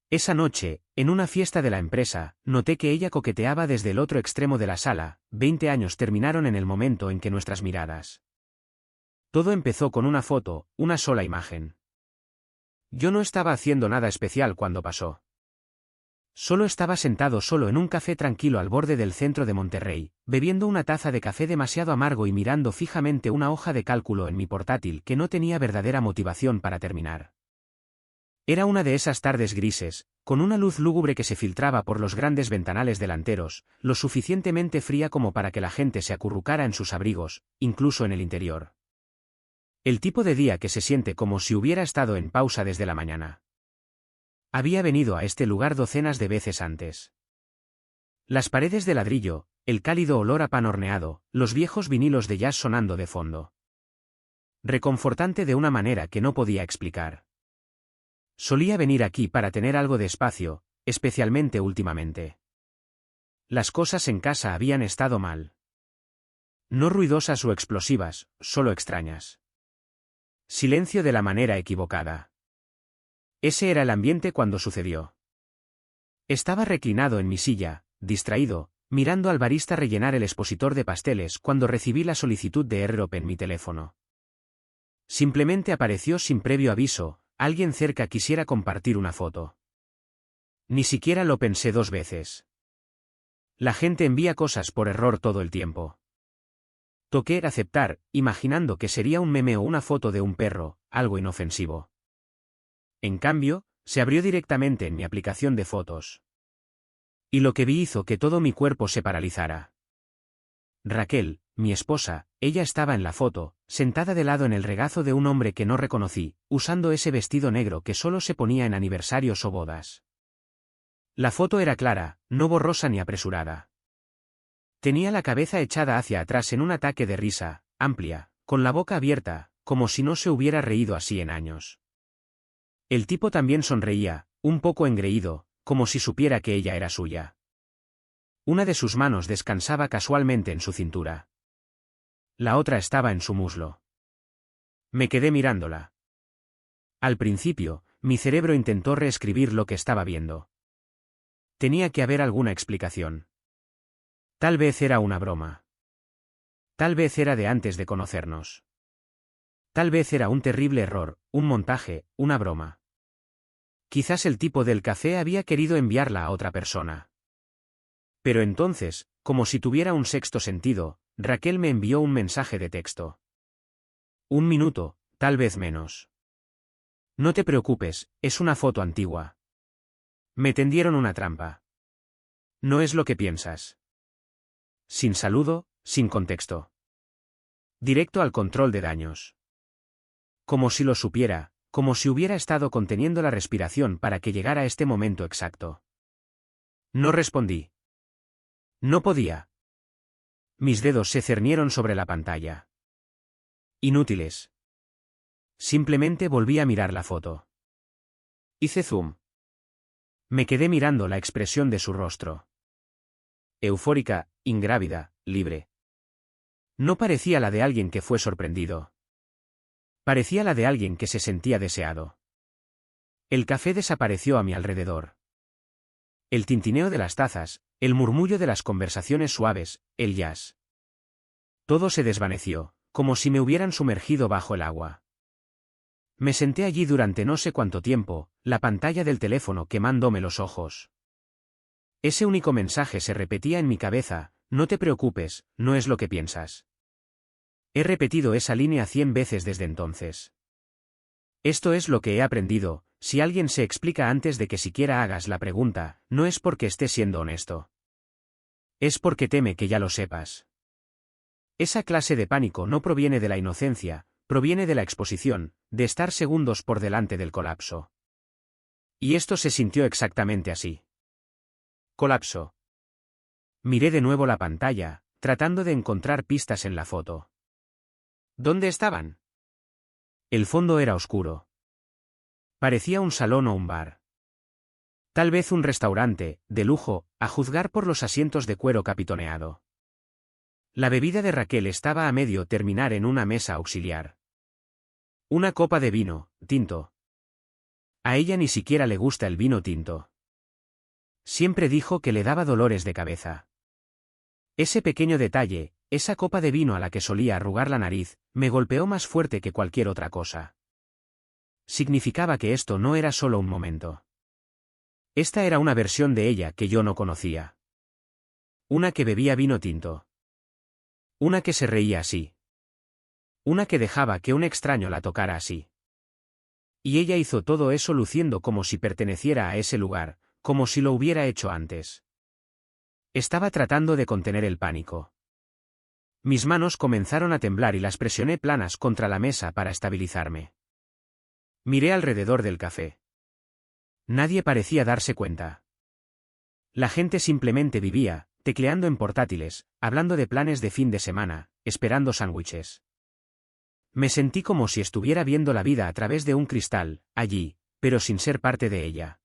Esa noche, en una fiesta de la empresa, noté que ella coqueteaba desde el otro extremo de la sala. 20 años terminaron en el momento en que nuestras miradas. Todo empezó con una foto, una sola imagen. Yo no estaba haciendo nada especial cuando pasó. Solo estaba sentado solo en un café tranquilo al borde del centro de Monterrey, bebiendo una taza de café demasiado amargo y mirando fijamente una hoja de cálculo en mi portátil que no tenía verdadera motivación para terminar. Era una de esas tardes grises, con una luz lúgubre que se filtraba por los grandes ventanales delanteros, lo suficientemente fría como para que la gente se acurrucara en sus abrigos, incluso en el interior. El tipo de día que se siente como si hubiera estado en pausa desde la mañana. Había venido a este lugar docenas de veces antes. Las paredes de ladrillo, el cálido olor a pan horneado, los viejos vinilos de jazz sonando de fondo. Reconfortante de una manera que no podía explicar. Solía venir aquí para tener algo de espacio, especialmente últimamente. Las cosas en casa habían estado mal. No ruidosas o explosivas, solo extrañas. Silencio de la manera equivocada. Ese era el ambiente cuando sucedió. Estaba reclinado en mi silla, distraído, mirando al barista rellenar el expositor de pasteles cuando recibí la solicitud de AirDrop en mi teléfono. Simplemente apareció sin previo aviso. Alguien cerca quisiera compartir una foto. Ni siquiera lo pensé 2 veces. La gente envía cosas por error todo el tiempo. Toqué aceptar, imaginando que sería un meme o una foto de un perro, algo inofensivo. En cambio, se abrió directamente en mi aplicación de fotos. Y lo que vi hizo que todo mi cuerpo se paralizara. Raquel, mi esposa, ella estaba en la foto, sentada de lado en el regazo de un hombre que no reconocí, usando ese vestido negro que solo se ponía en aniversarios o bodas. La foto era clara, no borrosa ni apresurada. Tenía la cabeza echada hacia atrás en un ataque de risa, amplia, con la boca abierta, como si no se hubiera reído así en años. El tipo también sonreía, un poco engreído, como si supiera que ella era suya. Una de sus manos descansaba casualmente en su cintura. La otra estaba en su muslo. Me quedé mirándola. Al principio, mi cerebro intentó reescribir lo que estaba viendo. Tenía que haber alguna explicación. Tal vez era una broma. Tal vez era de antes de conocernos. Tal vez era un terrible error, un montaje, una broma. Quizás el tipo del café había querido enviarla a otra persona. Pero entonces, como si tuviera un sexto sentido, Raquel me envió un mensaje de texto. 1 minuto, tal vez menos. No te preocupes, es una foto antigua. Me tendieron una trampa. No es lo que piensas. Sin saludo, sin contexto. Directo al control de daños. Como si lo supiera, como si hubiera estado conteniendo la respiración para que llegara este momento exacto. No respondí. No podía. Mis dedos se cernieron sobre la pantalla. Inútiles. Simplemente volví a mirar la foto. Hice zoom. Me quedé mirando la expresión de su rostro. Eufórica, ingrávida, libre. No parecía la de alguien que fue sorprendido. Parecía la de alguien que se sentía deseado. El café desapareció a mi alrededor. El tintineo de las tazas, el murmullo de las conversaciones suaves, el jazz. Todo se desvaneció, como si me hubieran sumergido bajo el agua. Me senté allí durante no sé cuánto tiempo, la pantalla del teléfono quemándome los ojos. Ese único mensaje se repetía en mi cabeza: no te preocupes, no es lo que piensas. He repetido esa línea 100 veces desde entonces. Esto es lo que he aprendido: si alguien se explica antes de que siquiera hagas la pregunta, no es porque esté siendo honesto. Es porque teme que ya lo sepas. Esa clase de pánico no proviene de la inocencia, proviene de la exposición, de estar segundos por delante del colapso. Y esto se sintió exactamente así. Colapso. Miré de nuevo la pantalla, tratando de encontrar pistas en la foto. ¿Dónde estaban? El fondo era oscuro. Parecía un salón o un bar. Tal vez un restaurante, de lujo, a juzgar por los asientos de cuero capitoneado. La bebida de Raquel estaba a medio terminar en una mesa auxiliar. Una copa de vino, tinto. A ella ni siquiera le gusta el vino tinto. Siempre dijo que le daba dolores de cabeza. Ese pequeño detalle, esa copa de vino a la que solía arrugar la nariz, me golpeó más fuerte que cualquier otra cosa. Significaba que esto no era solo un momento. Esta era una versión de ella que yo no conocía. Una que bebía vino tinto. Una que se reía así. Una que dejaba que un extraño la tocara así. Y ella hizo todo eso luciendo como si perteneciera a ese lugar, como si lo hubiera hecho antes. Estaba tratando de contener el pánico. Mis manos comenzaron a temblar y las presioné planas contra la mesa para estabilizarme. Miré alrededor del café. Nadie parecía darse cuenta. La gente simplemente vivía, tecleando en portátiles, hablando de planes de fin de semana, esperando sándwiches. Me sentí como si estuviera viendo la vida a través de un cristal, allí, pero sin ser parte de ella.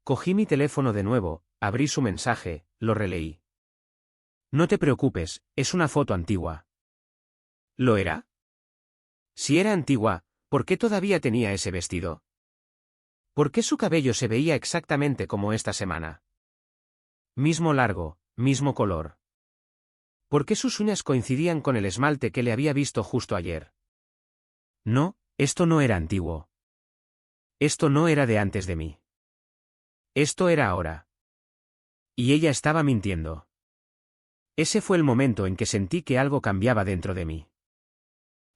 Cogí mi teléfono de nuevo, abrí su mensaje, lo releí. No te preocupes, es una foto antigua. ¿Lo era? Si era antigua, ¿por qué todavía tenía ese vestido? ¿Por qué su cabello se veía exactamente como esta semana? Mismo largo, mismo color. ¿Por qué sus uñas coincidían con el esmalte que le había visto justo ayer? No, esto no era antiguo. Esto no era de antes de mí. Esto era ahora. Y ella estaba mintiendo. Ese fue el momento en que sentí que algo cambiaba dentro de mí.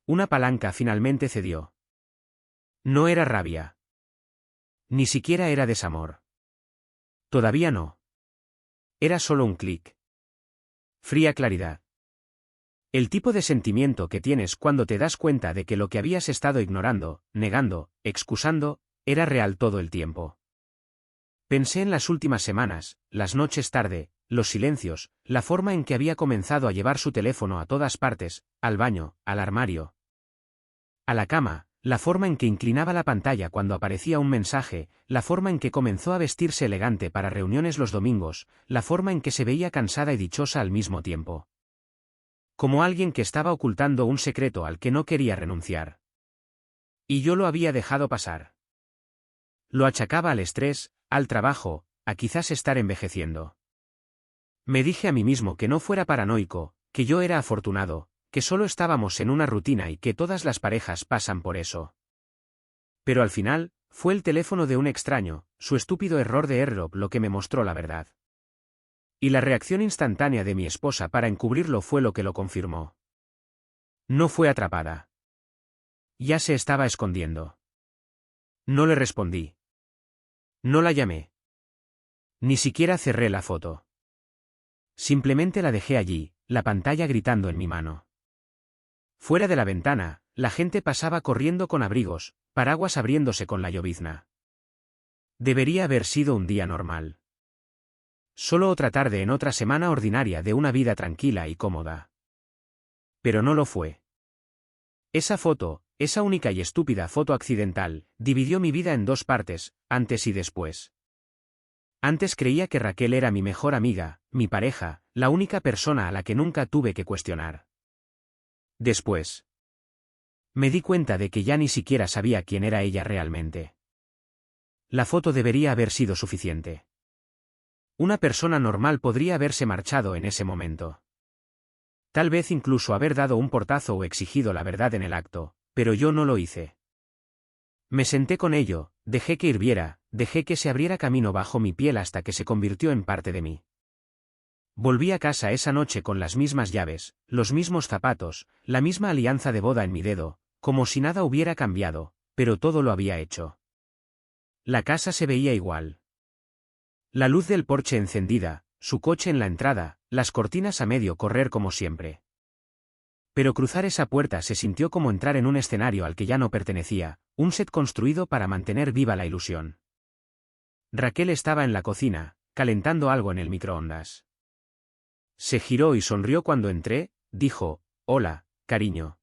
Una palanca finalmente cedió. No era rabia. Ni siquiera era desamor. Todavía no. Era solo un clic. Fría claridad. El tipo de sentimiento que tienes cuando te das cuenta de que lo que habías estado ignorando, negando, excusando, era real todo el tiempo. Pensé en las últimas semanas, las noches tarde, los silencios, la forma en que había comenzado a llevar su teléfono a todas partes, al baño, al armario, a la cama, la forma en que inclinaba la pantalla cuando aparecía un mensaje, la forma en que comenzó a vestirse elegante para reuniones los domingos, la forma en que se veía cansada y dichosa al mismo tiempo. Como alguien que estaba ocultando un secreto al que no quería renunciar. Y yo lo había dejado pasar. Lo achacaba al estrés, al trabajo, a quizás estar envejeciendo. Me dije a mí mismo que no fuera paranoico, que yo era afortunado, que solo estábamos en una rutina y que todas las parejas pasan por eso. Pero al final, fue el teléfono de un extraño, su estúpido error de AirDrop lo que me mostró la verdad. Y la reacción instantánea de mi esposa para encubrirlo fue lo que lo confirmó. No fue atrapada. Ya se estaba escondiendo. No le respondí. No la llamé. Ni siquiera cerré la foto. Simplemente la dejé allí, la pantalla gritando en mi mano. Fuera de la ventana, la gente pasaba corriendo con abrigos, paraguas abriéndose con la llovizna. Debería haber sido un día normal. Solo otra tarde en otra semana ordinaria de una vida tranquila y cómoda. Pero no lo fue. Esa foto, esa única y estúpida foto accidental, dividió mi vida en dos partes, antes y después. Antes creía que Raquel era mi mejor amiga, mi pareja, la única persona a la que nunca tuve que cuestionar. Después. Me di cuenta de que ya ni siquiera sabía quién era ella realmente. La foto debería haber sido suficiente. Una persona normal podría haberse marchado en ese momento. Tal vez incluso haber dado un portazo o exigido la verdad en el acto, pero yo no lo hice. Me senté con ello, dejé que hirviera, dejé que se abriera camino bajo mi piel hasta que se convirtió en parte de mí. Volví a casa esa noche con las mismas llaves, los mismos zapatos, la misma alianza de boda en mi dedo, como si nada hubiera cambiado, pero todo lo había hecho. La casa se veía igual. La luz del porche encendida, su coche en la entrada, las cortinas a medio correr como siempre. Pero cruzar esa puerta se sintió como entrar en un escenario al que ya no pertenecía, un set construido para mantener viva la ilusión. Raquel estaba en la cocina, calentando algo en el microondas. Se giró y sonrió cuando entré, dijo, «Hola, cariño».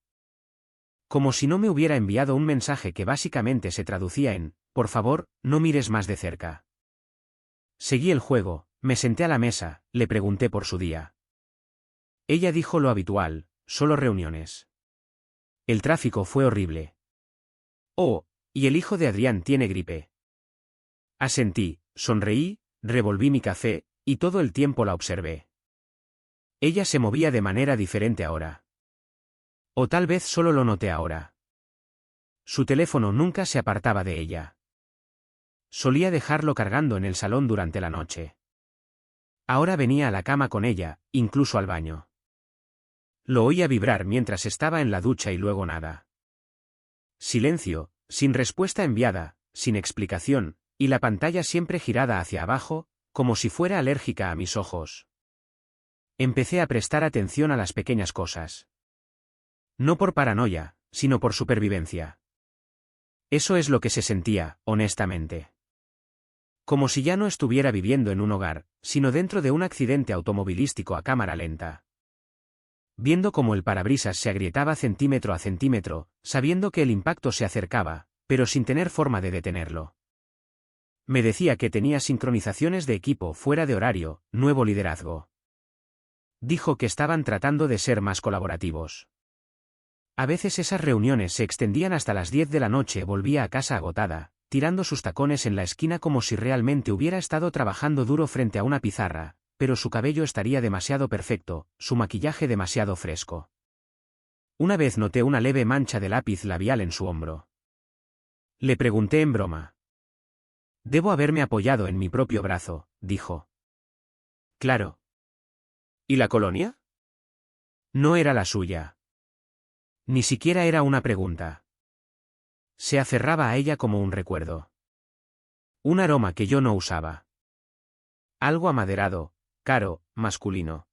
Como si no me hubiera enviado un mensaje que básicamente se traducía en, «Por favor, no mires más de cerca». Seguí el juego, me senté a la mesa, le pregunté por su día. Ella dijo lo habitual, solo reuniones. El tráfico fue horrible. Oh, Y el hijo de Adrián tiene gripe. Asentí, sonreí, revolví mi café, y todo el tiempo la observé. Ella se movía de manera diferente ahora. O tal vez solo lo noté ahora. Su teléfono nunca se apartaba de ella. Solía dejarlo cargando en el salón durante la noche. Ahora venía a la cama con ella, incluso al baño. Lo oía vibrar mientras estaba en la ducha y luego nada. Silencio, sin respuesta enviada, sin explicación, y la pantalla siempre girada hacia abajo, como si fuera alérgica a mis ojos. Empecé a prestar atención a las pequeñas cosas. No por paranoia, sino por supervivencia. Eso es lo que se sentía, honestamente. Como si ya no estuviera viviendo en un hogar, sino dentro de un accidente automovilístico a cámara lenta. Viendo cómo el parabrisas se agrietaba centímetro a centímetro, sabiendo que el impacto se acercaba, pero sin tener forma de detenerlo. Me decía que tenía sincronizaciones de equipo fuera de horario, nuevo liderazgo. Dijo que estaban tratando de ser más colaborativos. A veces esas reuniones se extendían hasta las 10 de la noche. Volvía a casa agotada, tirando sus tacones en la esquina como si realmente hubiera estado trabajando duro frente a una pizarra, pero su cabello estaría demasiado perfecto, su maquillaje demasiado fresco. Una vez noté una leve mancha de lápiz labial en su hombro. Le pregunté en broma. Debo haberme apoyado en mi propio brazo, dijo. Claro. ¿Y la colonia? No era la suya. Ni siquiera era una pregunta. Se aferraba a ella como un recuerdo. Un aroma que yo no usaba. Algo amaderado, caro, masculino.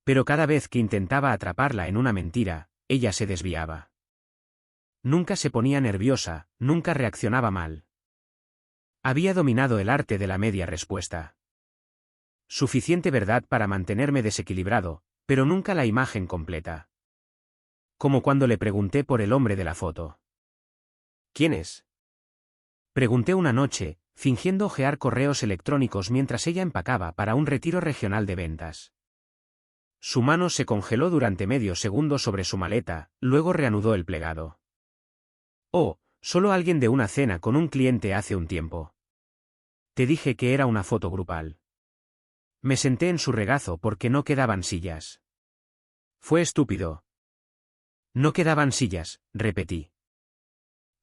Pero cada vez que intentaba atraparla en una mentira, ella se desviaba. Nunca se ponía nerviosa, nunca reaccionaba mal. Había dominado el arte de la media respuesta. Suficiente verdad para mantenerme desequilibrado, pero nunca la imagen completa. Como cuando le pregunté por el hombre de la foto. ¿Quién es? Pregunté una noche, fingiendo hojear correos electrónicos mientras ella empacaba para un retiro regional de ventas. Su mano se congeló durante medio segundo sobre su maleta, luego reanudó el plegado. Oh, solo alguien de una cena con un cliente hace un tiempo. Te dije que era una foto grupal. Me senté en su regazo porque no quedaban sillas. Fue estúpido. No quedaban sillas, repetí.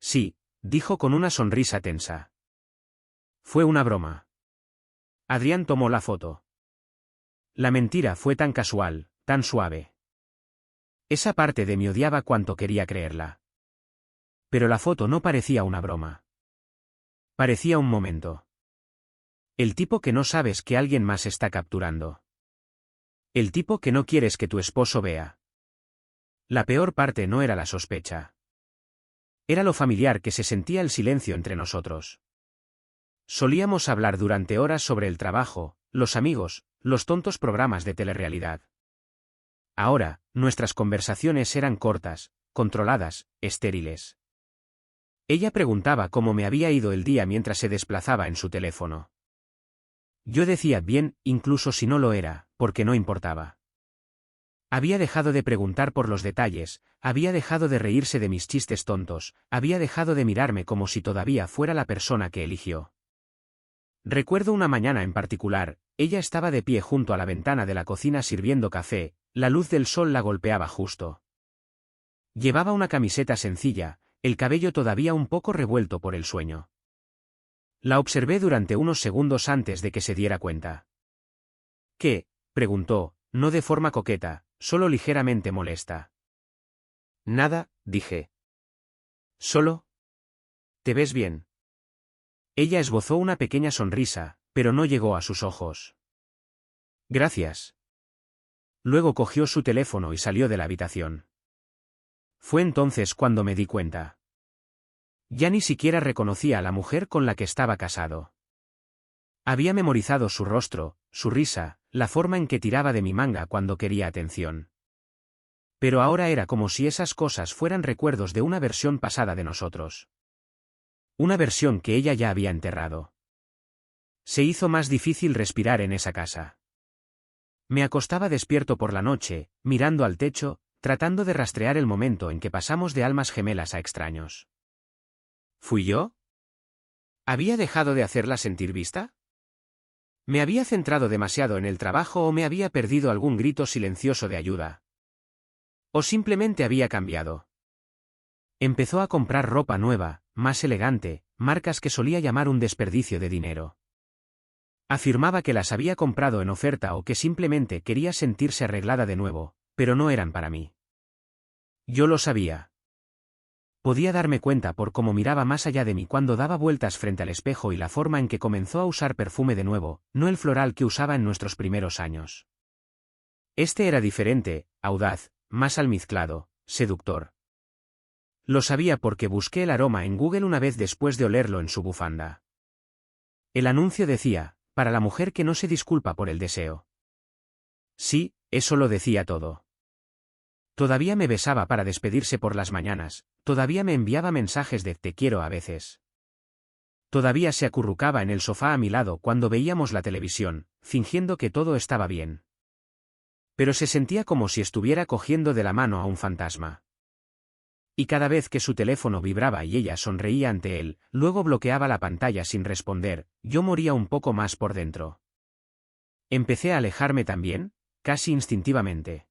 Sí, dijo con una sonrisa tensa. Fue una broma. Adrián tomó la foto. La mentira fue tan casual, tan suave. Esa parte de mí odiaba cuanto quería creerla. Pero la foto no parecía una broma. Parecía un momento. El tipo que no sabes que alguien más está capturando. El tipo que no quieres que tu esposo vea. La peor parte no era la sospecha. Era lo familiar que se sentía el silencio entre nosotros. Solíamos hablar durante horas sobre el trabajo, los amigos, los tontos programas de telerrealidad. Ahora, nuestras conversaciones eran cortas, controladas, estériles. Ella preguntaba cómo me había ido el día mientras se desplazaba en su teléfono. Yo decía bien, incluso si no lo era, porque no importaba. Había dejado de preguntar por los detalles, había dejado de reírse de mis chistes tontos, había dejado de mirarme como si todavía fuera la persona que eligió. Recuerdo una mañana en particular, ella estaba de pie junto a la ventana de la cocina sirviendo café, la luz del sol la golpeaba justo. Llevaba una camiseta sencilla, el cabello todavía un poco revuelto por el sueño. La observé durante unos segundos antes de que se diera cuenta. ¿Qué? Preguntó, no de forma coqueta, solo ligeramente molesta. Nada, dije. ¿Solo? ¿Te ves bien? Ella esbozó una pequeña sonrisa, pero no llegó a sus ojos. Gracias. Luego cogió su teléfono y salió de la habitación. Fue entonces cuando me di cuenta. Ya ni siquiera reconocía a la mujer con la que estaba casado. Había memorizado su rostro, su risa, la forma en que tiraba de mi manga cuando quería atención. Pero ahora era como si esas cosas fueran recuerdos de una versión pasada de nosotros. Una versión que ella ya había enterrado. Se hizo más difícil respirar en esa casa. Me acostaba despierto por la noche, mirando al techo, tratando de rastrear el momento en que pasamos de almas gemelas a extraños. ¿Fui yo? ¿Había dejado de hacerla sentir vista? ¿Me había centrado demasiado en el trabajo o me había perdido algún grito silencioso de ayuda? ¿O simplemente había cambiado? Empezó a comprar ropa nueva, más elegante, marcas que solía llamar un desperdicio de dinero. Afirmaba que las había comprado en oferta o que simplemente quería sentirse arreglada de nuevo, pero no eran para mí. Yo lo sabía. Podía darme cuenta por cómo miraba más allá de mí cuando daba vueltas frente al espejo y la forma en que comenzó a usar perfume de nuevo, no el floral que usaba en nuestros primeros años. Este era diferente, audaz, más almizclado, seductor. Lo sabía porque busqué el aroma en Google una vez después de olerlo en su bufanda. El anuncio decía, para la mujer que no se disculpa por el deseo. Sí, eso lo decía todo. Todavía me besaba para despedirse por las mañanas, todavía me enviaba mensajes de te quiero a veces. Todavía se acurrucaba en el sofá a mi lado cuando veíamos la televisión, fingiendo que todo estaba bien. Pero se sentía como si estuviera cogiendo de la mano a un fantasma. Y cada vez que su teléfono vibraba y ella sonreía ante él, luego bloqueaba la pantalla sin responder, yo moría un poco más por dentro. Empecé a alejarme también, casi instintivamente.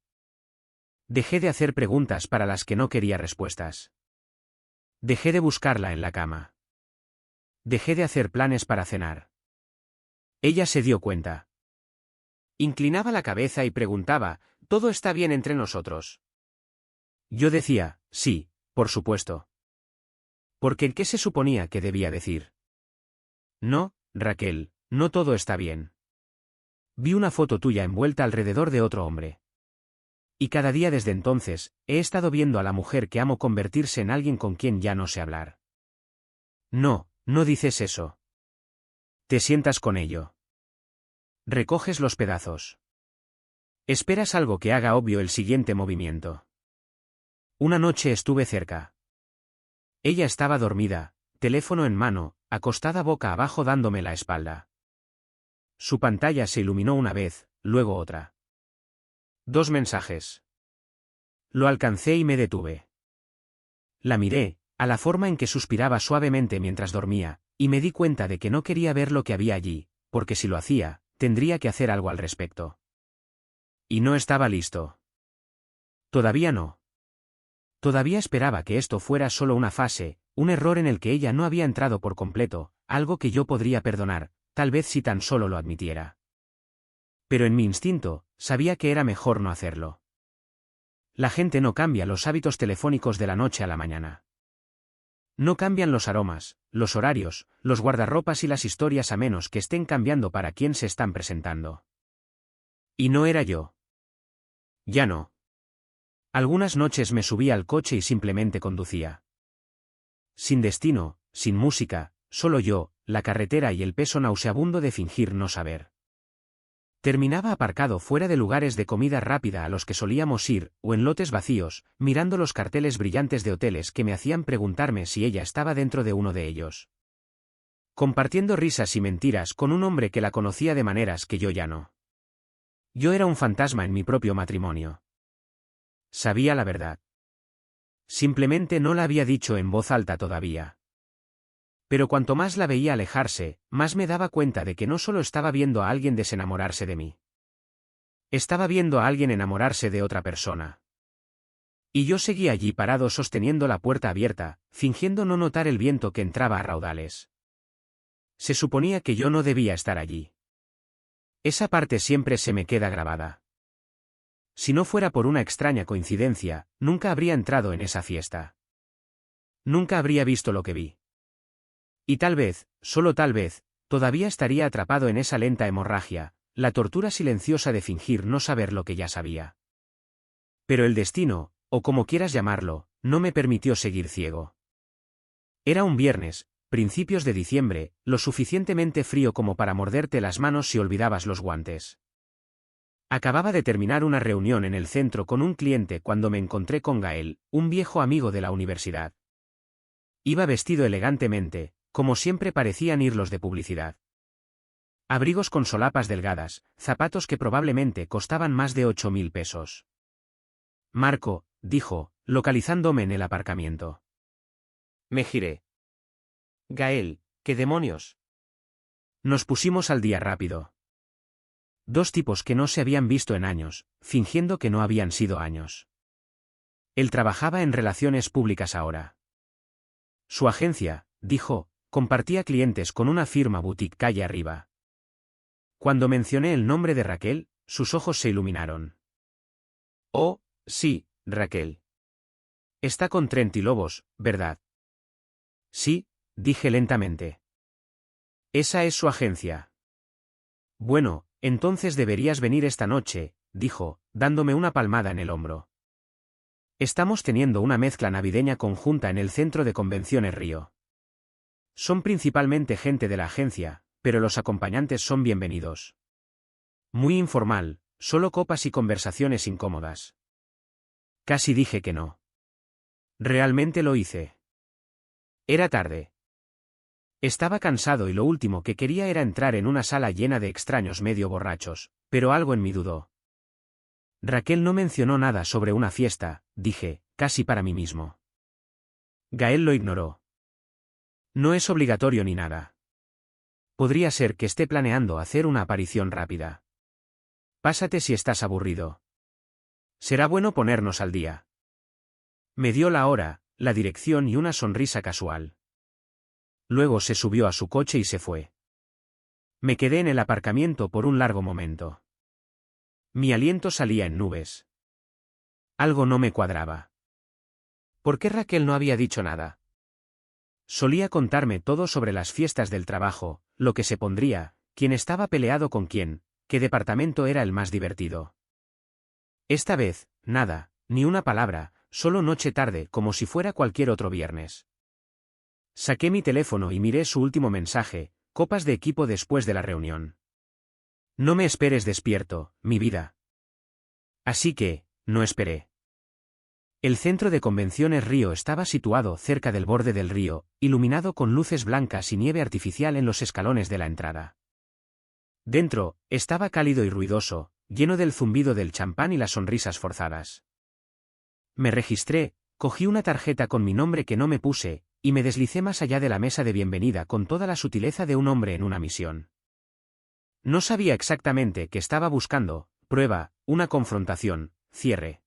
Dejé de hacer preguntas para las que no quería respuestas. Dejé de buscarla en la cama. Dejé de hacer planes para cenar. Ella se dio cuenta. Inclinaba la cabeza y preguntaba, ¿todo está bien entre nosotros? Yo decía, sí, por supuesto. Porque ¿qué se suponía que debía decir? No, Raquel, no todo está bien. Vi una foto tuya envuelta alrededor de otro hombre. Y cada día desde entonces, he estado viendo a la mujer que amo convertirse en alguien con quien ya no sé hablar. No, no dices eso. Te sientas con ello. Recoges los pedazos. Esperas algo que haga obvio el siguiente movimiento. Una noche estuve cerca. Ella estaba dormida, teléfono en mano, acostada boca abajo dándome la espalda. Su pantalla se iluminó una vez, luego otra. 2 mensajes. Lo alcancé y me detuve. La miré, a la forma en que suspiraba suavemente mientras dormía, y me di cuenta de que no quería ver lo que había allí, porque si lo hacía, tendría que hacer algo al respecto. Y no estaba listo. Todavía no. Todavía esperaba que esto fuera solo una fase, un error en el que ella no había entrado por completo, algo que yo podría perdonar, tal vez si tan solo lo admitiera. Pero en mi instinto, sabía que era mejor no hacerlo. La gente no cambia los hábitos telefónicos de la noche a la mañana. No cambian los aromas, los horarios, los guardarropas y las historias a menos que estén cambiando para quién se están presentando. Y no era yo. Ya no. Algunas noches me subía al coche y simplemente conducía. Sin destino, sin música, solo yo, la carretera y el peso nauseabundo de fingir no saber. Terminaba aparcado fuera de lugares de comida rápida a los que solíamos ir, o en lotes vacíos, mirando los carteles brillantes de hoteles que me hacían preguntarme si ella estaba dentro de uno de ellos. Compartiendo risas y mentiras con un hombre que la conocía de maneras que yo ya no. Yo era un fantasma en mi propio matrimonio. Sabía la verdad. Simplemente no la había dicho en voz alta todavía. Pero cuanto más la veía alejarse, más me daba cuenta de que no solo estaba viendo a alguien desenamorarse de mí. Estaba viendo a alguien enamorarse de otra persona. Y yo seguía allí parado sosteniendo la puerta abierta, fingiendo no notar el viento que entraba a raudales. Se suponía que yo no debía estar allí. Esa parte siempre se me queda grabada. Si no fuera por una extraña coincidencia, nunca habría entrado en esa fiesta. Nunca habría visto lo que vi. Y tal vez, solo tal vez, todavía estaría atrapado en esa lenta hemorragia, la tortura silenciosa de fingir no saber lo que ya sabía. Pero el destino, o como quieras llamarlo, no me permitió seguir ciego. Era un viernes, principios de diciembre, lo suficientemente frío como para morderte las manos si olvidabas los guantes. Acababa de terminar una reunión en el centro con un cliente cuando me encontré con Gael, un viejo amigo de la universidad. Iba vestido elegantemente, como siempre parecían ir los de publicidad. Abrigos con solapas delgadas, zapatos que probablemente costaban más de 8.000 pesos. Marco, dijo, localizándome en el aparcamiento. Me giré. Gael, ¿qué demonios? Nos pusimos al día rápido. Dos tipos que no se habían visto en años, fingiendo que no habían sido años. Él trabajaba en relaciones públicas ahora. Su agencia, dijo, compartía clientes con una firma boutique calle arriba. Cuando mencioné el nombre de Raquel, sus ojos se iluminaron. Oh, sí, Raquel. Está con Trent y Lobos, ¿verdad? Sí, dije lentamente. Esa es su agencia. Bueno, entonces deberías venir esta noche, dijo, dándome una palmada en el hombro. Estamos teniendo una mezcla navideña conjunta en el centro de convenciones Río. Son principalmente gente de la agencia, pero los acompañantes son bienvenidos. Muy informal, solo copas y conversaciones incómodas. Casi dije que no. Realmente lo hice. Era tarde. Estaba cansado y lo último que quería era entrar en una sala llena de extraños medio borrachos, pero algo en mí dudó. Raquel no mencionó nada sobre una fiesta, dije, casi para mí mismo. Gael lo ignoró. No es obligatorio ni nada. Podría ser que esté planeando hacer una aparición rápida. Pásate si estás aburrido. Será bueno ponernos al día. Me dio la hora, la dirección y una sonrisa casual. Luego se subió a su coche y se fue. Me quedé en el aparcamiento por un largo momento. Mi aliento salía en nubes. Algo no me cuadraba. ¿Por qué Raquel no había dicho nada? Solía contarme todo sobre las fiestas del trabajo, lo que se pondría, quién estaba peleado con quién, qué departamento era el más divertido. Esta vez, nada, ni una palabra, solo noche tarde como si fuera cualquier otro viernes. Saqué mi teléfono y miré su último mensaje, copas de equipo después de la reunión. No me esperes despierto, mi vida. Así que, no esperé. El centro de convenciones Río estaba situado cerca del borde del río, iluminado con luces blancas y nieve artificial en los escalones de la entrada. Dentro, estaba cálido y ruidoso, lleno del zumbido del champán y las sonrisas forzadas. Me registré, cogí una tarjeta con mi nombre que no me puse, y me deslicé más allá de la mesa de bienvenida con toda la sutileza de un hombre en una misión. No sabía exactamente qué estaba buscando, prueba, una confrontación, cierre.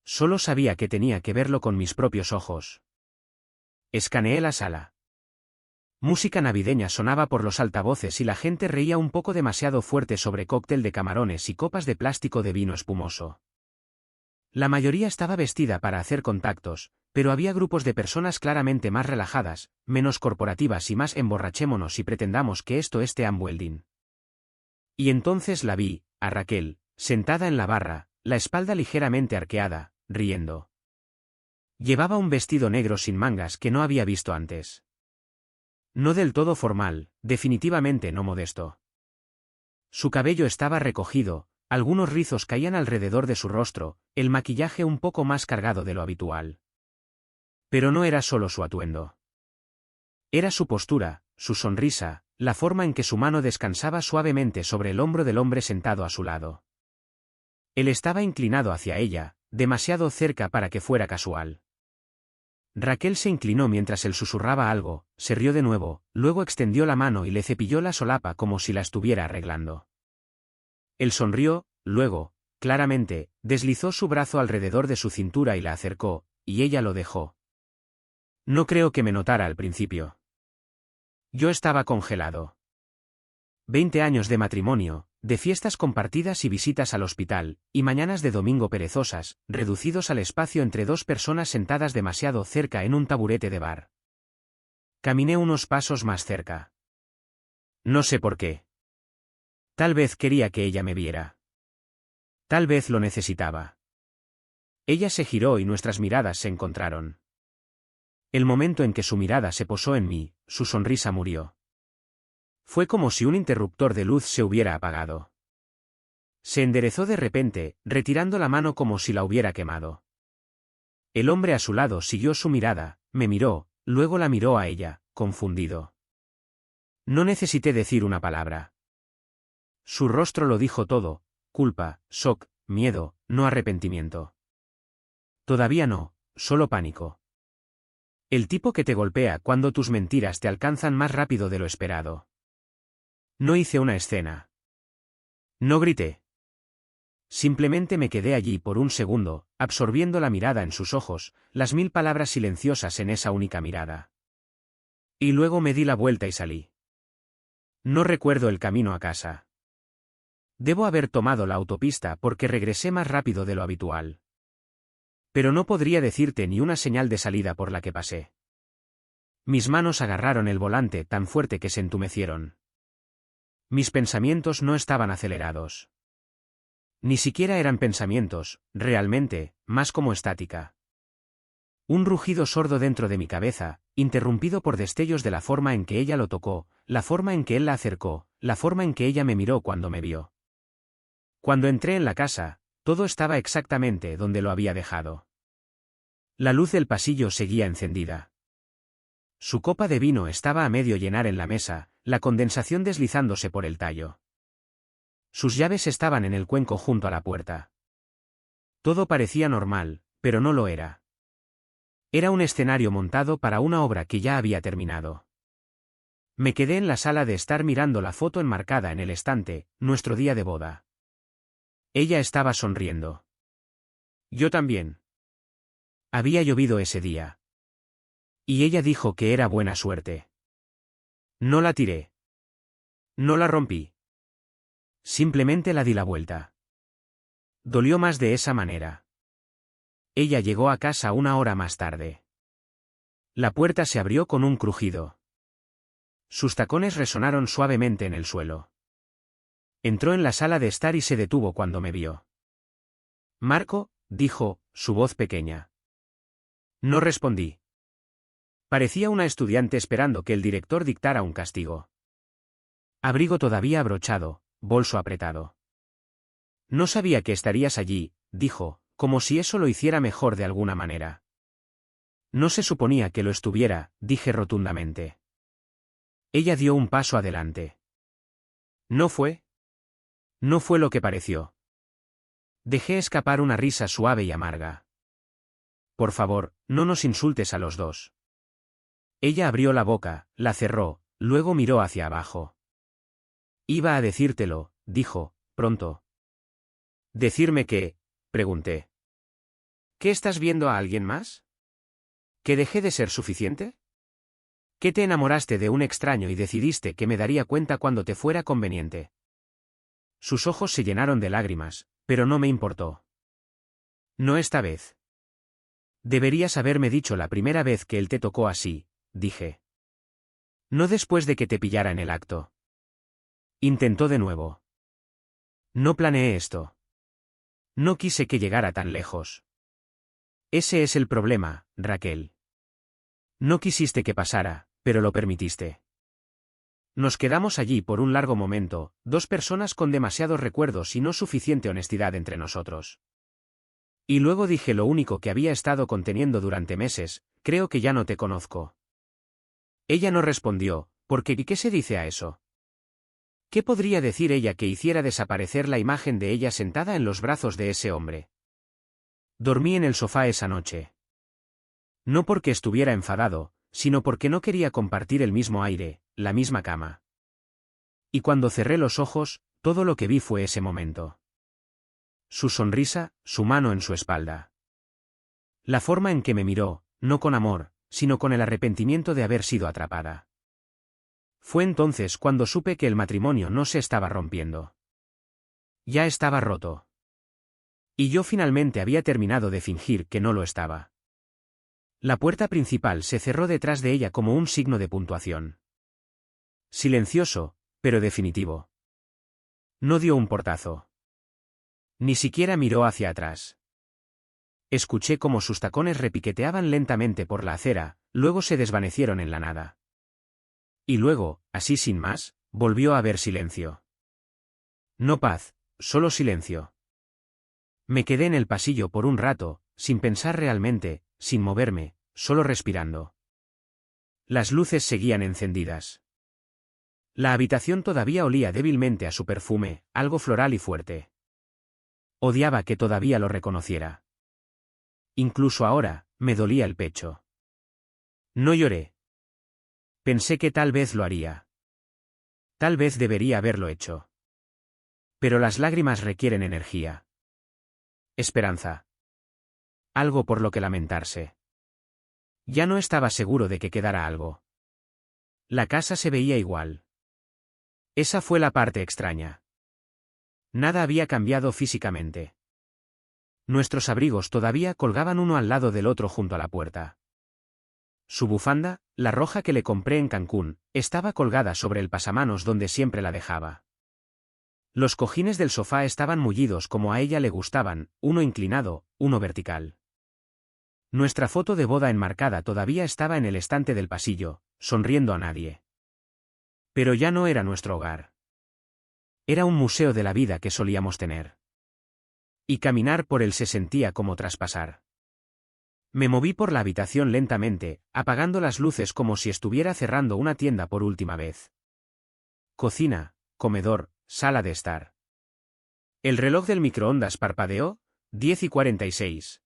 Solo sabía que tenía que verlo con mis propios ojos. Escaneé la sala. Música navideña sonaba por los altavoces y la gente reía un poco demasiado fuerte sobre cóctel de camarones y copas de plástico de vino espumoso. La mayoría estaba vestida para hacer contactos, pero había grupos de personas claramente más relajadas, menos corporativas y más emborrachémonos y pretendamos que esto es team building. Y entonces la vi, a Raquel, sentada en la barra, la espalda ligeramente arqueada, riendo. Llevaba un vestido negro sin mangas que no había visto antes. No del todo formal, definitivamente no modesto. Su cabello estaba recogido, algunos rizos caían alrededor de su rostro, el maquillaje un poco más cargado de lo habitual. Pero no era solo su atuendo. Era su postura, su sonrisa, la forma en que su mano descansaba suavemente sobre el hombro del hombre sentado a su lado. Él estaba inclinado hacia ella, demasiado cerca para que fuera casual. Raquel se inclinó mientras él susurraba algo, se rió de nuevo, luego extendió la mano y le cepilló la solapa como si la estuviera arreglando. Él sonrió, luego, claramente, deslizó su brazo alrededor de su cintura y la acercó, y ella lo dejó. No creo que me notara al principio. Yo estaba congelado. 20 años de matrimonio, de fiestas compartidas y visitas al hospital, y mañanas de domingo perezosas, reducidos al espacio entre dos personas sentadas demasiado cerca en un taburete de bar. Caminé unos pasos más cerca. No sé por qué. Tal vez quería que ella me viera. Tal vez lo necesitaba. Ella se giró y nuestras miradas se encontraron. El momento en que su mirada se posó en mí, su sonrisa murió. Fue como si un interruptor de luz se hubiera apagado. Se enderezó de repente, retirando la mano como si la hubiera quemado. El hombre a su lado siguió su mirada, me miró, luego la miró a ella, confundido. No necesité decir una palabra. Su rostro lo dijo todo, culpa, shock, miedo, no arrepentimiento. Todavía no, solo pánico. El tipo que te golpea cuando tus mentiras te alcanzan más rápido de lo esperado. No hice una escena. No grité. Simplemente me quedé allí por un segundo, absorbiendo la mirada en sus ojos, las 1000 palabras silenciosas en esa única mirada. Y luego me di la vuelta y salí. No recuerdo el camino a casa. Debo haber tomado la autopista porque regresé más rápido de lo habitual. Pero no podría decirte ni una señal de salida por la que pasé. Mis manos agarraron el volante tan fuerte que se entumecieron. Mis pensamientos no estaban acelerados. Ni siquiera eran pensamientos, realmente, más como estática. Un rugido sordo dentro de mi cabeza, interrumpido por destellos de la forma en que ella lo tocó, la forma en que él la acercó, la forma en que ella me miró cuando me vio. Cuando entré en la casa, todo estaba exactamente donde lo había dejado. La luz del pasillo seguía encendida. Su copa de vino estaba a medio llenar en la mesa, la condensación deslizándose por el tallo. Sus llaves estaban en el cuenco junto a la puerta. Todo parecía normal, pero no lo era. Era un escenario montado para una obra que ya había terminado. Me quedé en la sala de estar mirando la foto enmarcada en el estante, nuestro día de boda. Ella estaba sonriendo. Yo también. Había llovido ese día. Y ella dijo que era buena suerte. No la tiré. No la rompí. Simplemente la di la vuelta. Dolió más de esa manera. Ella llegó a casa una hora más tarde. La puerta se abrió con un crujido. Sus tacones resonaron suavemente en el suelo. Entró en la sala de estar y se detuvo cuando me vio. Marco, dijo, su voz pequeña. No respondí. Parecía una estudiante esperando que el director dictara un castigo. Abrigo todavía abrochado, bolso apretado. No sabía que estarías allí, dijo, como si eso lo hiciera mejor de alguna manera. No se suponía que lo estuviera, dije rotundamente. Ella dio un paso adelante. ¿No fue? No fue lo que pareció. Dejé escapar una risa suave y amarga. Por favor, no nos insultes a los dos. Ella abrió la boca, la cerró, luego miró hacia abajo. Iba a decírtelo, dijo, pronto. ¿Decirme qué? Pregunté. ¿Qué estás viendo a alguien más? ¿Que dejé de ser suficiente? ¿Que te enamoraste de un extraño y decidiste que me daría cuenta cuando te fuera conveniente? Sus ojos se llenaron de lágrimas, pero no me importó. No esta vez. Deberías haberme dicho la primera vez que él te tocó así, dije. No después de que te pillara en el acto. Intentó de nuevo. No planeé esto. No quise que llegara tan lejos. Ese es el problema, Raquel. No quisiste que pasara, pero lo permitiste. Nos quedamos allí por un largo momento, dos personas con demasiados recuerdos y no suficiente honestidad entre nosotros. Y luego dije lo único que había estado conteniendo durante meses, creo que ya no te conozco. Ella no respondió, porque ¿y qué se dice a eso? ¿Qué podría decir ella que hiciera desaparecer la imagen de ella sentada en los brazos de ese hombre? Dormí en el sofá esa noche. No porque estuviera enfadado, sino porque no quería compartir el mismo aire, la misma cama. Y cuando cerré los ojos, todo lo que vi fue ese momento. Su sonrisa, su mano en su espalda. La forma en que me miró, no con amor, sino con el arrepentimiento de haber sido atrapada. Fue entonces cuando supe que el matrimonio no se estaba rompiendo. Ya estaba roto. Y yo finalmente había terminado de fingir que no lo estaba. La puerta principal se cerró detrás de ella como un signo de puntuación. Silencioso, pero definitivo. No dio un portazo. Ni siquiera miró hacia atrás. Escuché cómo sus tacones repiqueteaban lentamente por la acera, luego se desvanecieron en la nada. Y luego, así sin más, volvió a haber silencio. No paz, solo silencio. Me quedé en el pasillo por un rato, sin pensar realmente, sin moverme, solo respirando. Las luces seguían encendidas. La habitación todavía olía débilmente a su perfume, algo floral y fuerte. Odiaba que todavía lo reconociera. Incluso ahora, me dolía el pecho. No lloré. Pensé que tal vez lo haría. Tal vez debería haberlo hecho. Pero las lágrimas requieren energía. Esperanza. Algo por lo que lamentarse. Ya no estaba seguro de que quedara algo. La casa se veía igual. Esa fue la parte extraña. Nada había cambiado físicamente. Nuestros abrigos todavía colgaban uno al lado del otro junto a la puerta. Su bufanda, la roja que le compré en Cancún, estaba colgada sobre el pasamanos donde siempre la dejaba. Los cojines del sofá estaban mullidos como a ella le gustaban, uno inclinado, uno vertical. Nuestra foto de boda enmarcada todavía estaba en el estante del pasillo, sonriendo a nadie. Pero ya no era nuestro hogar. Era un museo de la vida que solíamos tener. Y caminar por él se sentía como traspasar. Me moví por la habitación lentamente, apagando las luces como si estuviera cerrando una tienda por última vez. Cocina, comedor, sala de estar. El reloj del microondas parpadeó, 10:46.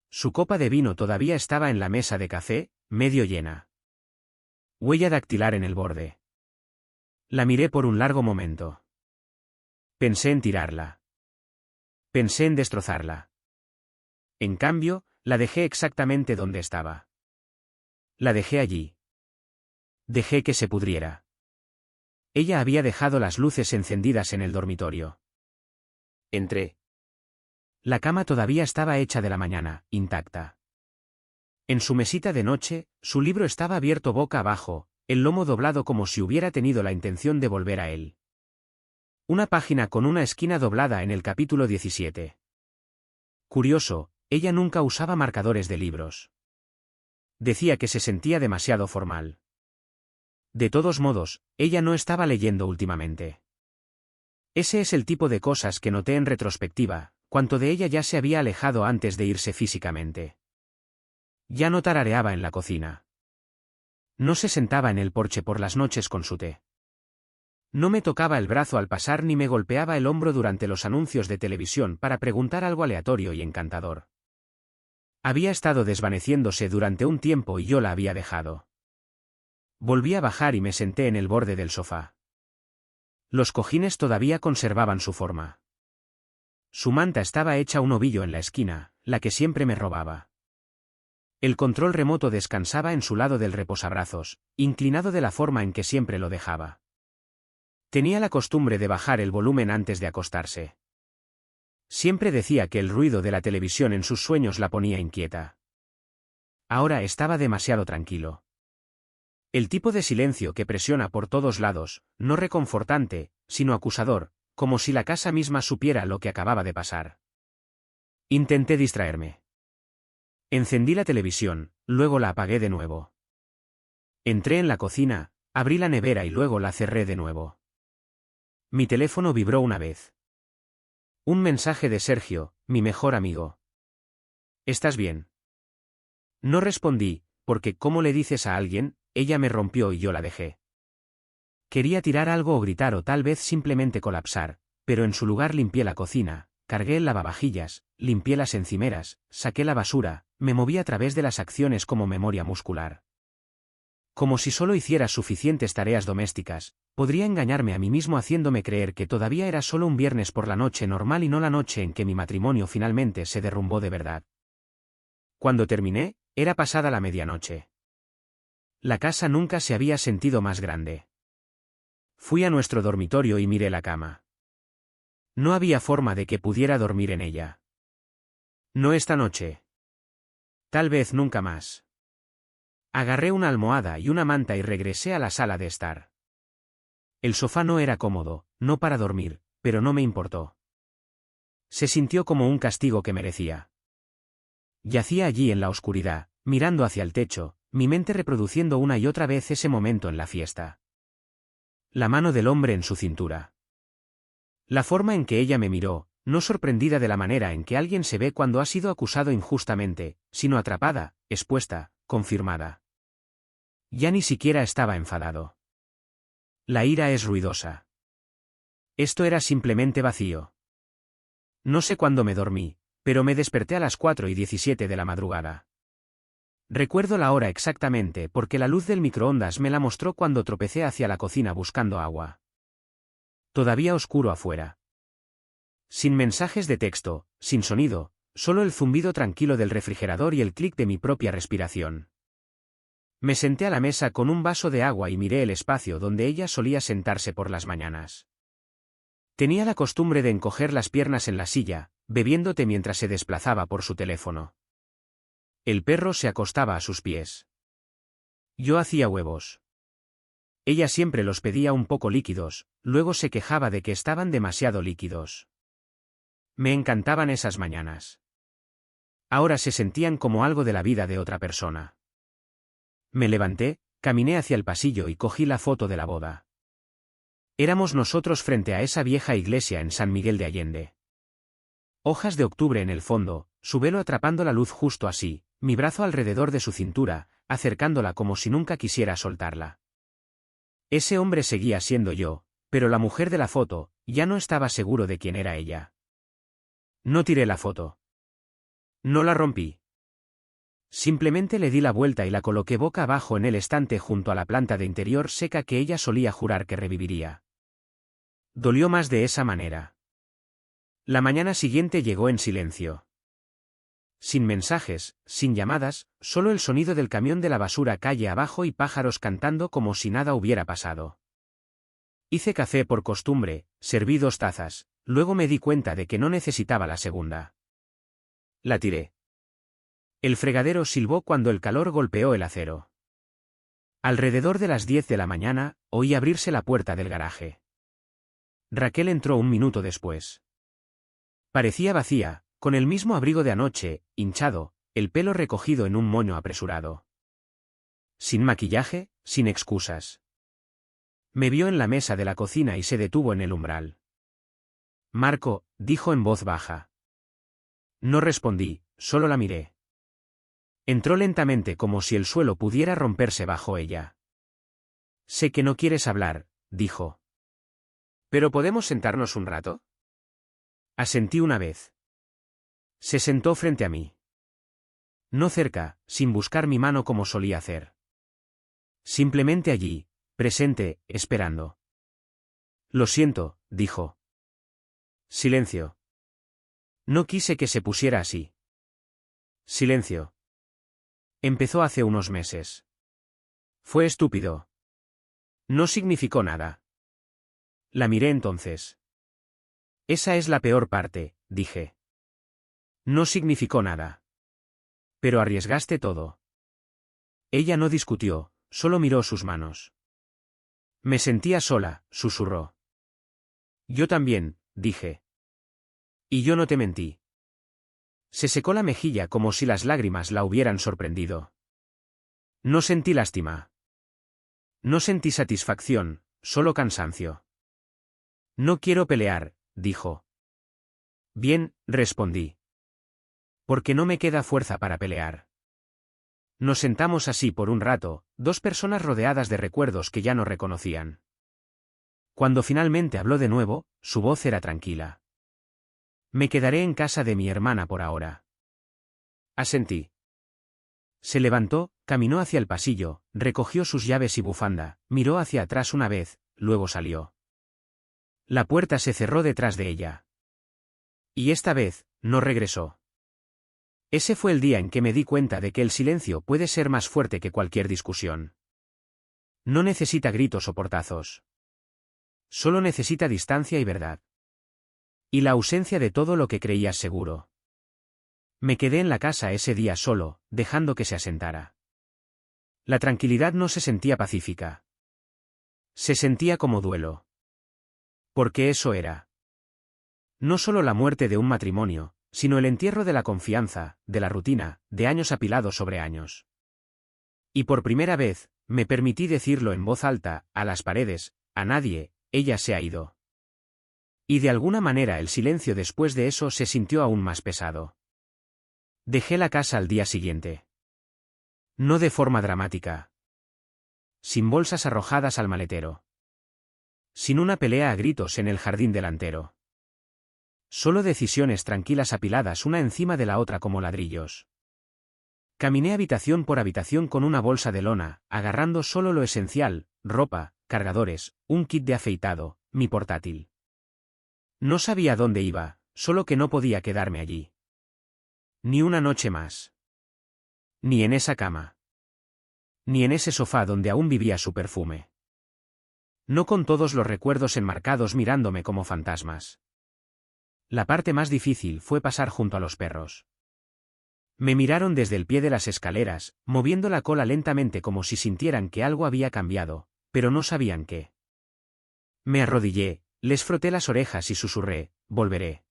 Su copa de vino todavía estaba en la mesa de café, medio llena. Huella dactilar en el borde. La miré por un largo momento. Pensé en tirarla. Pensé en destrozarla. En cambio, la dejé exactamente donde estaba. La dejé allí. Dejé que se pudriera. Ella había dejado las luces encendidas en el dormitorio. Entré. La cama todavía estaba hecha de la mañana, intacta. En su mesita de noche, su libro estaba abierto boca abajo, el lomo doblado como si hubiera tenido la intención de volver a él. Una página con una esquina doblada en el capítulo 17. Curioso, ella nunca usaba marcadores de libros. Decía que se sentía demasiado formal. De todos modos, ella no estaba leyendo últimamente. Ese es el tipo de cosas que noté en retrospectiva, cuanto de ella ya se había alejado antes de irse físicamente. Ya no tarareaba en la cocina. No se sentaba en el porche por las noches con su té. No me tocaba el brazo al pasar ni me golpeaba el hombro durante los anuncios de televisión para preguntar algo aleatorio y encantador. Había estado desvaneciéndose durante un tiempo y yo la había dejado. Volví a bajar y me senté en el borde del sofá. Los cojines todavía conservaban su forma. Su manta estaba hecha un ovillo en la esquina, la que siempre me robaba. El control remoto descansaba en su lado del reposabrazos, inclinado de la forma en que siempre lo dejaba. Tenía la costumbre de bajar el volumen antes de acostarse. Siempre decía que el ruido de la televisión en sus sueños la ponía inquieta. Ahora estaba demasiado tranquilo. El tipo de silencio que presiona por todos lados, no reconfortante, sino acusador, como si la casa misma supiera lo que acababa de pasar. Intenté distraerme. Encendí la televisión, luego la apagué de nuevo. Entré en la cocina, abrí la nevera y luego la cerré de nuevo. Mi teléfono vibró una vez. Un mensaje de Sergio, mi mejor amigo. ¿Estás bien? No respondí, porque ¿cómo le dices a alguien? Ella me rompió y yo la dejé. Quería tirar algo o gritar o tal vez simplemente colapsar, pero en su lugar limpié la cocina, cargué el lavavajillas, limpié las encimeras, saqué la basura, me moví a través de las acciones como memoria muscular. Como si solo hiciera suficientes tareas domésticas, podría engañarme a mí mismo haciéndome creer que todavía era solo un viernes por la noche normal y no la noche en que mi matrimonio finalmente se derrumbó de verdad. Cuando terminé, era pasada la medianoche. La casa nunca se había sentido más grande. Fui a nuestro dormitorio y miré la cama. No había forma de que pudiera dormir en ella. No esta noche. Tal vez nunca más. Agarré una almohada y una manta y regresé a la sala de estar. El sofá no era cómodo, no para dormir, pero no me importó. Se sintió como un castigo que merecía. Yacía allí en la oscuridad, mirando hacia el techo, mi mente reproduciendo una y otra vez ese momento en la fiesta. La mano del hombre en su cintura. La forma en que ella me miró, no sorprendida de la manera en que alguien se ve cuando ha sido acusado injustamente, sino atrapada, expuesta, confirmada. Ya ni siquiera estaba enfadado. La ira es ruidosa. Esto era simplemente vacío. No sé cuándo me dormí, pero me desperté a las 4:17 de la madrugada. Recuerdo la hora exactamente porque la luz del microondas me la mostró cuando tropecé hacia la cocina buscando agua. Todavía oscuro afuera. Sin mensajes de texto, sin sonido, solo el zumbido tranquilo del refrigerador y el clic de mi propia respiración. Me senté a la mesa con un vaso de agua y miré el espacio donde ella solía sentarse por las mañanas. Tenía la costumbre de encoger las piernas en la silla, bebiendo té mientras se desplazaba por su teléfono. El perro se acostaba a sus pies. Yo hacía huevos. Ella siempre los pedía un poco líquidos, luego se quejaba de que estaban demasiado líquidos. Me encantaban esas mañanas. Ahora se sentían como algo de la vida de otra persona. Me levanté, caminé hacia el pasillo y cogí la foto de la boda. Éramos nosotros frente a esa vieja iglesia en San Miguel de Allende. Hojas de octubre en el fondo, su velo atrapando la luz justo así, mi brazo alrededor de su cintura, acercándola como si nunca quisiera soltarla. Ese hombre seguía siendo yo, pero la mujer de la foto, ya no estaba seguro de quién era ella. No tiré la foto. No la rompí. Simplemente le di la vuelta y la coloqué boca abajo en el estante junto a la planta de interior seca que ella solía jurar que reviviría. Dolió más de esa manera. La mañana siguiente llegó en silencio. Sin mensajes, sin llamadas, solo el sonido del camión de la basura calle abajo y pájaros cantando como si nada hubiera pasado. Hice café por costumbre, serví 2 tazas, luego me di cuenta de que no necesitaba la segunda. La tiré. El fregadero silbó cuando el calor golpeó el acero. Alrededor de las 10 de la mañana, oí abrirse la puerta del garaje. Raquel entró un minuto después. Parecía vacía, con el mismo abrigo de anoche, hinchado, el pelo recogido en un moño apresurado. Sin maquillaje, sin excusas. Me vio en la mesa de la cocina y se detuvo en el umbral. Marco, dijo en voz baja. No respondí, solo la miré. Entró lentamente como si el suelo pudiera romperse bajo ella. Sé que no quieres hablar, dijo. ¿Pero podemos sentarnos un rato? Asentí una vez. Se sentó frente a mí. No cerca, sin buscar mi mano como solía hacer. Simplemente allí, presente, esperando. Lo siento, dijo. Silencio. No quise que se pusiera así. Silencio. Empezó hace unos meses. Fue estúpido. No significó nada. La miré entonces. Esa es la peor parte, dije. No significó nada. Pero arriesgaste todo. Ella no discutió, solo miró sus manos. Me sentía sola, susurró. Yo también, dije. Y yo no te mentí. Se secó la mejilla como si las lágrimas la hubieran sorprendido. No sentí lástima. No sentí satisfacción, solo cansancio. No quiero pelear, dijo. Bien, respondí. Porque no me queda fuerza para pelear. Nos sentamos así por un rato, 2 personas rodeadas de recuerdos que ya no reconocían. Cuando finalmente habló de nuevo, su voz era tranquila. Me quedaré en casa de mi hermana por ahora. Asentí. Se levantó, caminó hacia el pasillo, recogió sus llaves y bufanda, miró hacia atrás una vez, luego salió. La puerta se cerró detrás de ella. Y esta vez, no regresó. Ese fue el día en que me di cuenta de que el silencio puede ser más fuerte que cualquier discusión. No necesita gritos o portazos. Solo necesita distancia y verdad. Y la ausencia de todo lo que creías seguro. Me quedé en la casa ese día solo, dejando que se asentara. La tranquilidad no se sentía pacífica. Se sentía como duelo. Porque eso era. No solo la muerte de un matrimonio, sino el entierro de la confianza, de la rutina, de años apilados sobre años. Y por primera vez, me permití decirlo en voz alta, a las paredes, a nadie, ella se ha ido. Y de alguna manera el silencio después de eso se sintió aún más pesado. Dejé la casa al día siguiente. No de forma dramática. Sin bolsas arrojadas al maletero. Sin una pelea a gritos en el jardín delantero. Solo decisiones tranquilas apiladas una encima de la otra como ladrillos. Caminé habitación por habitación con una bolsa de lona, agarrando solo lo esencial: ropa, cargadores, un kit de afeitado, mi portátil. No sabía dónde iba, solo que no podía quedarme allí. Ni una noche más. Ni en esa cama. Ni en ese sofá donde aún vivía su perfume. No con todos los recuerdos enmarcados mirándome como fantasmas. La parte más difícil fue pasar junto a los perros. Me miraron desde el pie de las escaleras, moviendo la cola lentamente como si sintieran que algo había cambiado, pero no sabían qué. Me arrodillé, les froté las orejas y susurré: volveré.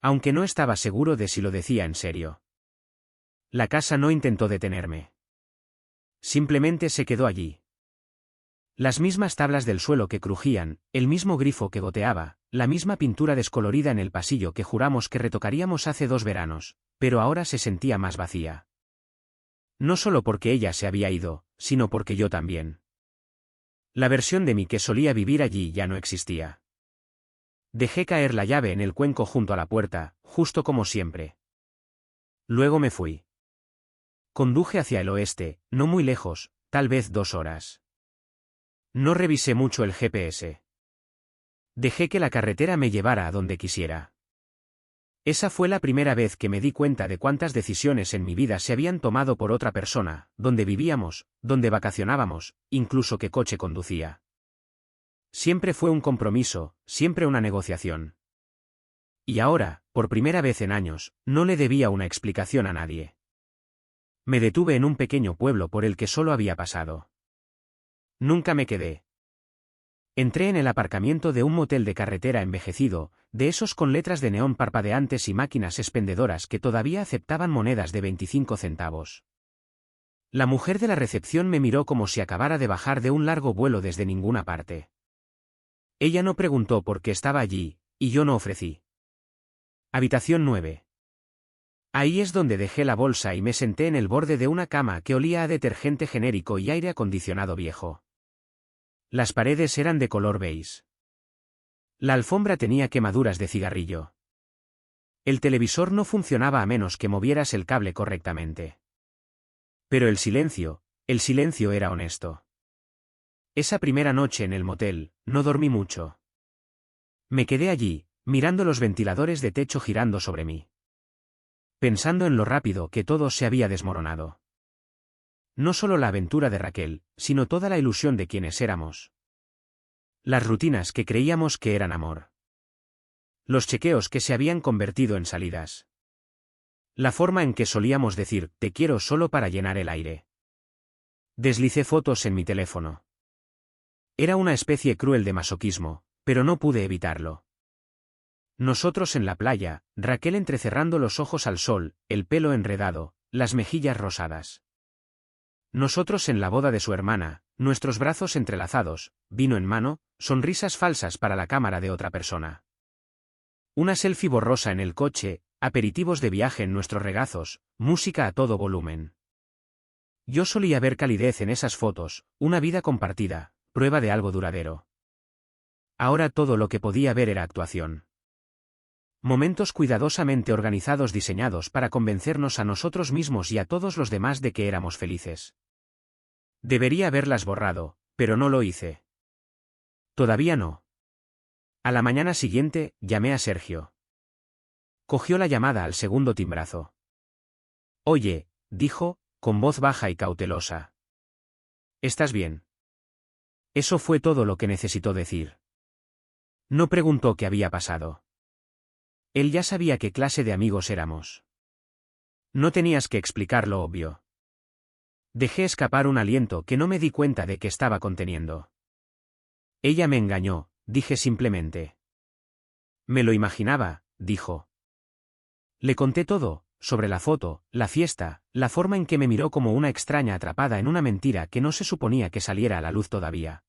Aunque no estaba seguro de si lo decía en serio. La casa no intentó detenerme. Simplemente se quedó allí. Las mismas tablas del suelo que crujían, el mismo grifo que goteaba, la misma pintura descolorida en el pasillo que juramos que retocaríamos hace 2 veranos, pero ahora se sentía más vacía. No solo porque ella se había ido, sino porque yo también. La versión de mí que solía vivir allí ya no existía. Dejé caer la llave en el cuenco junto a la puerta, justo como siempre. Luego me fui. Conduje hacia el oeste, no muy lejos, tal vez 2 horas. No revisé mucho el GPS. Dejé que la carretera me llevara a donde quisiera. Esa fue la primera vez que me di cuenta de cuántas decisiones en mi vida se habían tomado por otra persona, dónde vivíamos, dónde vacacionábamos, incluso qué coche conducía. Siempre fue un compromiso, siempre una negociación. Y ahora, por primera vez en años, no le debía una explicación a nadie. Me detuve en un pequeño pueblo por el que solo había pasado. Nunca me quedé. Entré en el aparcamiento de un motel de carretera envejecido, de esos con letras de neón parpadeantes y máquinas expendedoras que todavía aceptaban monedas de 25 centavos. La mujer de la recepción me miró como si acabara de bajar de un largo vuelo desde ninguna parte. Ella no preguntó por qué estaba allí, y yo no ofrecí. Habitación 9. Ahí es donde dejé la bolsa y me senté en el borde de una cama que olía a detergente genérico y aire acondicionado viejo. Las paredes eran de color beige. La alfombra tenía quemaduras de cigarrillo. El televisor no funcionaba a menos que movieras el cable correctamente. Pero el silencio era honesto. Esa primera noche en el motel, no dormí mucho. Me quedé allí, mirando los ventiladores de techo girando sobre mí. Pensando en lo rápido que todo se había desmoronado. No solo la aventura de Raquel, sino toda la ilusión de quienes éramos. Las rutinas que creíamos que eran amor. Los chequeos que se habían convertido en salidas. La forma en que solíamos decir "te quiero" solo para llenar el aire. Deslicé fotos en mi teléfono. Era una especie cruel de masoquismo, pero no pude evitarlo. Nosotros en la playa, Raquel entrecerrando los ojos al sol, el pelo enredado, las mejillas rosadas. Nosotros en la boda de su hermana, nuestros brazos entrelazados, vino en mano, sonrisas falsas para la cámara de otra persona. Una selfie borrosa en el coche, aperitivos de viaje en nuestros regazos, música a todo volumen. Yo solía ver calidez en esas fotos, una vida compartida, prueba de algo duradero. Ahora todo lo que podía ver era actuación. Momentos cuidadosamente organizados diseñados para convencernos a nosotros mismos y a todos los demás de que éramos felices. Debería haberlas borrado, pero no lo hice. Todavía no. A la mañana siguiente, llamé a Sergio. Cogió la llamada al segundo timbrazo. «Oye», dijo, con voz baja y cautelosa. «¿Estás bien?» Eso fue todo lo que necesitó decir. No preguntó qué había pasado. Él ya sabía qué clase de amigos éramos. No tenías que explicar lo obvio. Dejé escapar un aliento que no me di cuenta de que estaba conteniendo. Ella me engañó, dije simplemente. Me lo imaginaba, dijo. Le conté todo, sobre la foto, la fiesta, la forma en que me miró como una extraña atrapada en una mentira que no se suponía que saliera a la luz todavía.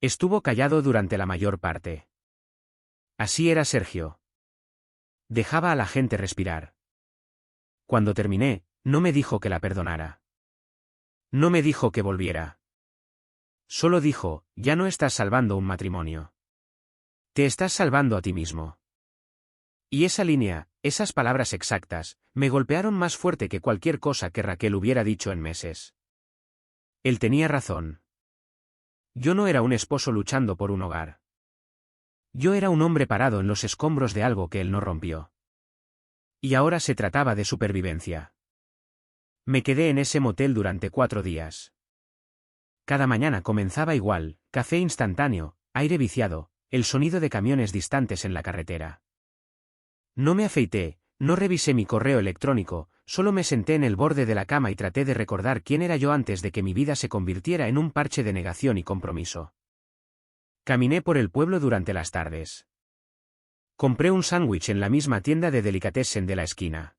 Estuvo callado durante la mayor parte. Así era Sergio. Dejaba a la gente respirar. Cuando terminé, no me dijo que la perdonara. No me dijo que volviera. Solo dijo: ya no estás salvando un matrimonio. Te estás salvando a ti mismo. Y esa línea, esas palabras exactas, me golpearon más fuerte que cualquier cosa que Raquel hubiera dicho en meses. Él tenía razón. Yo no era un esposo luchando por un hogar. Yo era un hombre parado en los escombros de algo que él no rompió. Y ahora se trataba de supervivencia. Me quedé en ese motel durante 4 días. Cada mañana comenzaba igual, café instantáneo, aire viciado, el sonido de camiones distantes en la carretera. No me afeité, no revisé mi correo electrónico, solo me senté en el borde de la cama y traté de recordar quién era yo antes de que mi vida se convirtiera en un parche de negación y compromiso. Caminé por el pueblo durante las tardes. Compré un sándwich en la misma tienda de delicatessen de la esquina.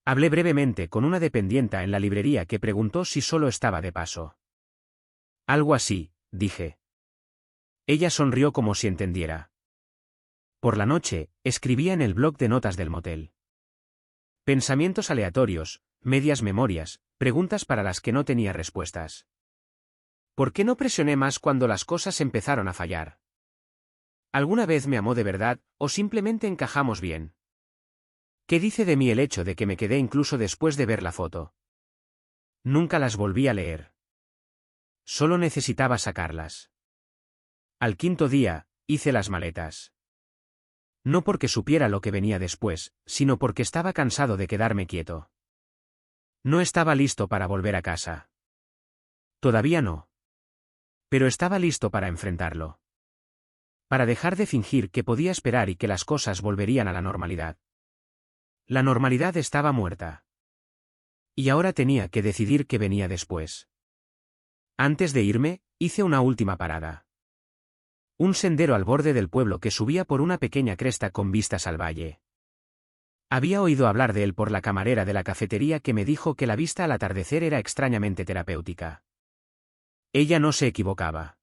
Hablé brevemente con una dependienta en la librería que preguntó si solo estaba de paso. Algo así, dije. Ella sonrió como si entendiera. Por la noche, escribía en el blog de notas del motel. Pensamientos aleatorios, medias memorias, preguntas para las que no tenía respuestas. ¿Por qué no presioné más cuando las cosas empezaron a fallar? ¿Alguna vez me amó de verdad, o simplemente encajamos bien? ¿Qué dice de mí el hecho de que me quedé incluso después de ver la foto? Nunca las volví a leer. Solo necesitaba sacarlas. Al 5.º día, hice las maletas. No porque supiera lo que venía después, sino porque estaba cansado de quedarme quieto. No estaba listo para volver a casa. Todavía no. Pero estaba listo para enfrentarlo. Para dejar de fingir que podía esperar y que las cosas volverían a la normalidad. La normalidad estaba muerta. Y ahora tenía que decidir qué venía después. Antes de irme, hice una última parada. Un sendero al borde del pueblo que subía por una pequeña cresta con vistas al valle. Había oído hablar de él por la camarera de la cafetería que me dijo que la vista al atardecer era extrañamente terapéutica. Ella no se equivocaba.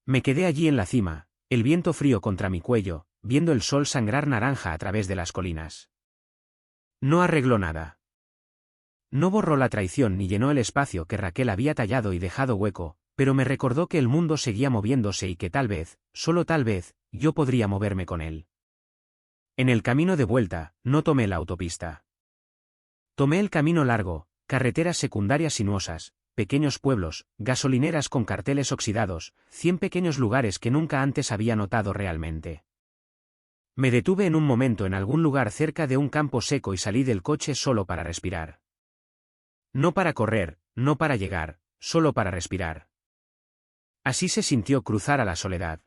Me quedé allí en la cima, el viento frío contra mi cuello, viendo el sol sangrar naranja a través de las colinas. No arregló nada. No borró la traición ni llenó el espacio que Raquel había tallado y dejado hueco, pero me recordó que el mundo seguía moviéndose y que tal vez, solo tal vez, yo podría moverme con él. En el camino de vuelta, no tomé la autopista. Tomé el camino largo, carreteras secundarias sinuosas, pequeños pueblos, gasolineras con carteles oxidados, 100 pequeños lugares que nunca antes había notado realmente. Me detuve en un momento en algún lugar cerca de un campo seco y salí del coche solo para respirar. No para correr, no para llegar, solo para respirar. Así se sintió cruzar a la soledad.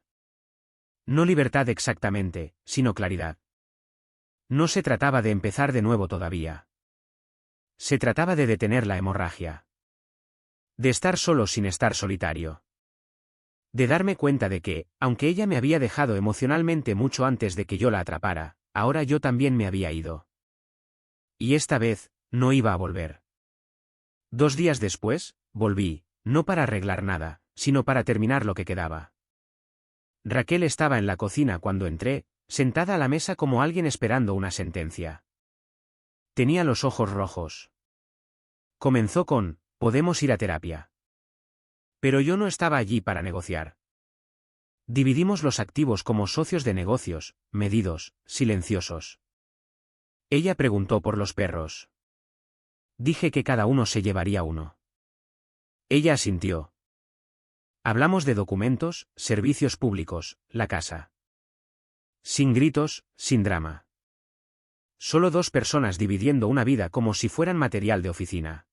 No libertad exactamente, sino claridad. No se trataba de empezar de nuevo todavía. Se trataba de detener la hemorragia. De estar solo sin estar solitario. De darme cuenta de que, aunque ella me había dejado emocionalmente mucho antes de que yo la atrapara, ahora yo también me había ido. Y esta vez, no iba a volver. 2 días después, volví, no para arreglar nada, sino para terminar lo que quedaba. Raquel estaba en la cocina cuando entré, sentada a la mesa como alguien esperando una sentencia. Tenía los ojos rojos. Comenzó con, «Podemos ir a terapia». Pero yo no estaba allí para negociar. Dividimos los activos como socios de negocios, medidos, silenciosos. Ella preguntó por los perros. Dije que cada uno se llevaría uno. Ella asintió. Hablamos de documentos, servicios públicos, la casa. Sin gritos, sin drama. Solo 2 personas dividiendo una vida como si fueran material de oficina.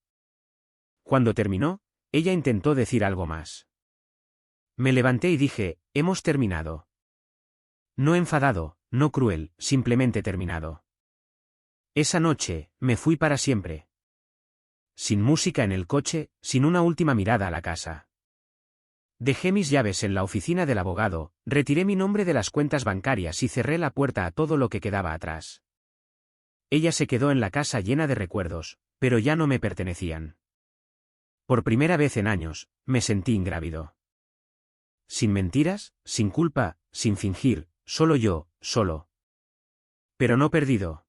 Cuando terminó, ella intentó decir algo más. Me levanté y dije, hemos terminado. No enfadado, no cruel, simplemente terminado. Esa noche, me fui para siempre. Sin música en el coche, sin una última mirada a la casa. Dejé mis llaves en la oficina del abogado, retiré mi nombre de las cuentas bancarias y cerré la puerta a todo lo que quedaba atrás. Ella se quedó en la casa llena de recuerdos, pero ya no me pertenecían. Por primera vez en años, me sentí ingrávido. Sin mentiras, sin culpa, sin fingir, solo yo, solo. Pero no perdido.